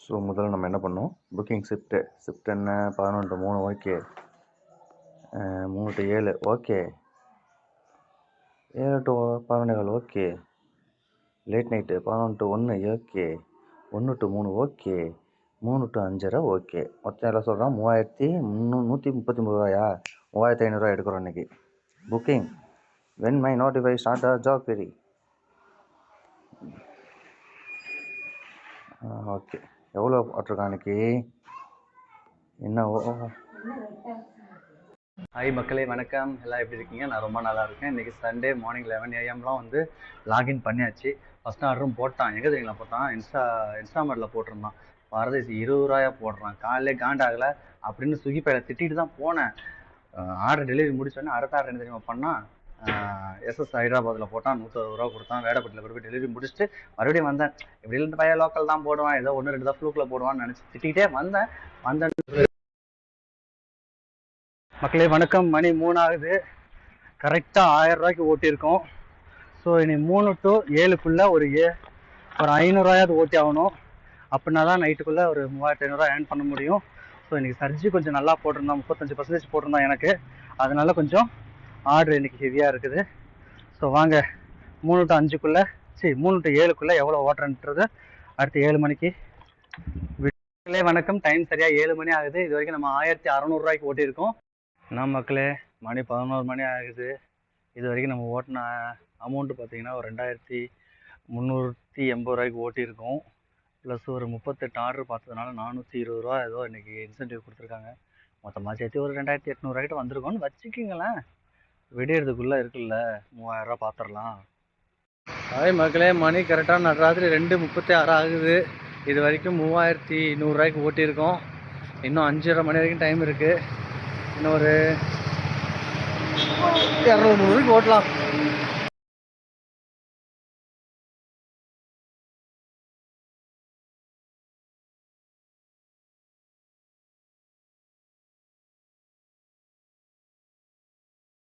So முதல்ல நம்ம என்ன பண்ணோம், புக்கிங் ஷிஃப்ட் என்ன 11 to 3 okay, 3 to 7 okay, 7 to 11:15 okay, late night 11 to 1 okay, 1 to 3 okay, 3 to 5:30 okay. மொத்தம் எல்லாம் சொல்கிறோம் 139 ரூபாயா, 3500 எடுக்கிறோம் இன்னைக்கு. Booking when my notify start a job query. Okay, எவ்வளோ போட்டிருக்கான் அன்னைக்கு என்ன? ஹாய் மக்களே, வணக்கம். எல்லாம் எப்படி இருக்கீங்க? நான் ரொம்ப நல்லா இருக்கேன். இன்றைக்கி சண்டே மார்னிங் 11 AM வந்து லாகின் பண்ணியாச்சு. ஃபஸ்ட் ஆர்டரும் போட்டான். எங்கே தெரியுங்களா போட்டான்? இன்ஸ்டாமார்ட்டில் போட்டிருந்தான். பாரதேசி 20 ரூபாயா போடுறான். காலையிலே காண்டாகலை அப்படின்னு ஸ்விக்கி பையில திட்டிட்டு தான் போனேன். ஆர்டர் டெலிவரி முடிச்சோடனே அடுத்த ஆர்டர் என்ன தெரியுமா பண்ணால், எஸ்எஸ் ஹைதராபாத்தில் போட்டான். 160 ரூபா கொடுத்தான். வேடப்பட்டில் கொண்டு போய் டெலிவரி முடிச்சுட்டு மறுபடியும் வந்தேன். இப்படி இல்லை பையன் லோக்கல் தான் போடுவான், ஏதோ 1-2 தான் ஃப்ளூக்கில் போடுவான்னு நினச்சி திட்டிகிட்டே வந்தேன். மக்களே வணக்கம். மணி 3 ஆகுது. கரெக்டாக 1000 ரூபாய்க்கு ஓட்டியிருக்கோம். ஸோ இனி 3 to 7 ஒரு 500 ரூபாயாவது ஓட்டி ஆகணும். அப்படின்னா தான் நைட்டுக்குள்ளே ஒரு 3500 ஏர்ன் பண்ண முடியும். ஸோ இன்றைக்கி சர்ஜி கொஞ்சம் நல்லா போட்டிருந்தான், 35% போட்டிருந்தான் எனக்கு. அதனால கொஞ்சம் ஆர்டர் இன்றைக்கி ஹெவியாக இருக்குது. ஸோ வாங்க 3 to 3 to 7 எவ்வளோ ஓட்டுறன்றது அடுத்து 7 மணிக்கு. வணக்கம். டைம் சரியாக 7 மணி ஆகுது. இது வரைக்கும் நம்ம 1600 ரூபாய்க்கு ஓட்டியிருக்கோம். என்ன மக்களே, மணி 11 மணி ஆகுது. இது வரைக்கும் நம்ம ஓட்டின அமௌண்ட்டு பார்த்தீங்கன்னா ஒரு 2380 ரூபாய்க்கு ஓட்டியிருக்கோம். ப்ளஸ் ஒரு 38 ஆர்டர் பார்த்ததுனால 420 ரூபா ஏதோ இன்றைக்கி இன்சென்டிவ் கொடுத்துருக்காங்க. மொத்தமாக சேர்த்து ஒரு 2800 ரூபாய்க்கிட்ட வந்திருக்கோன்னு வச்சுக்கிங்களேன். விடியறதுக்குள்ளே இருக்குல்ல, 3000 ரூபா பார்த்துடலாம். அதே மக்களே, மணி கரெக்டாக நடுராத்திரி 2:36 ஆகுது. இது வரைக்கும் 3100 ரூபாய்க்கு ஓட்டியிருக்கோம். இன்னும் 5:30 மணி வரைக்கும் டைம் இருக்குது. இன்னொரு 200 ரூபாய்க்கு ஓட்டலாம்.